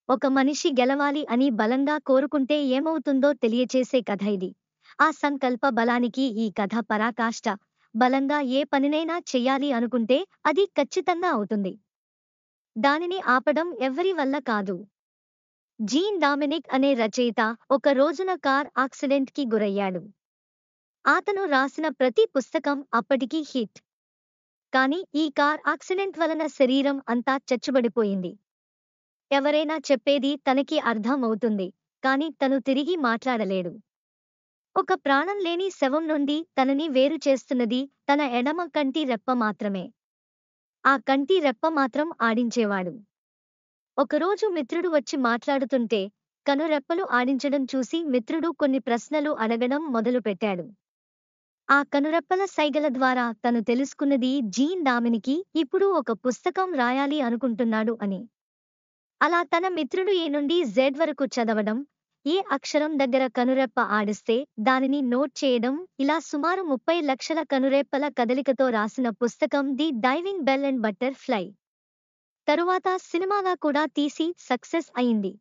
ఒక మనిషి గెలవాలి అని బలంగా కోరుకుంటే ఏమవుతుందో తెలియచేసే కథ ఇది. ఆ సంకల్ప బలానికి ఈ కథ పరాకాష్ట. బలంగా ఏ పనినైనా చెయ్యాలి అనుకుంటే అది ఖచ్చితంగా అవుతుంది. దానిని ఆపడం ఎవ్వరి వల్ల కాదు. జీన్ డామినిక్ అనే రచయిత ఒక రోజున కార్ యాక్సిడెంట్‌కి గురయ్యాడు. అతను రాసిన ప్రతి పుస్తకం అప్పటికి హిట్. కానీ ఈ కార్ యాక్సిడెంట్ వలన శరీరం అంతా చచ్చుబడిపోయింది. ఎవరైనా చెప్పేది తనకి అర్థం అవుతుంది. కానీ తను తిరిగి మాట్లాడలేడు. ఒక ప్రాణం లేని శవం నుండి తనని వేరు చేస్తున్నది తన ఎడమ కంటి రెప్ప మాత్రమే. ఆ కంటి రెప్ప మాత్రం ఆడించేవాడు. ఒకరోజు మిత్రుడు వచ్చి మాట్లాడుతుంటే కనురెప్పలు ఆడించడం చూసి మిత్రుడు కొన్ని ప్రశ్నలు అడగడం మొదలుపెట్టాడు. ఆ కనురెప్పల సైగల ద్వారా తను తెలుసుకున్నది జీన్ డామినికి ఇప్పుడు ఒక పుస్తకం రాయాలి అనుకుంటున్నాడు అని. అలా తన మిత్రుడు ఏ నుండి జెడ్ వరకు చదవడం, ఏ అక్షరం దగ్గర కనురెప్ప ఆడిస్తే దానిని నోట్ చేయడం, ఇలా సుమారు 30 లక్షల కనురెప్పల కదలికతో రాసిన పుస్తకం the diving bell and butter fly. తరువాత సినిమాగా కూడా తీసి సక్సెస్ అయింది.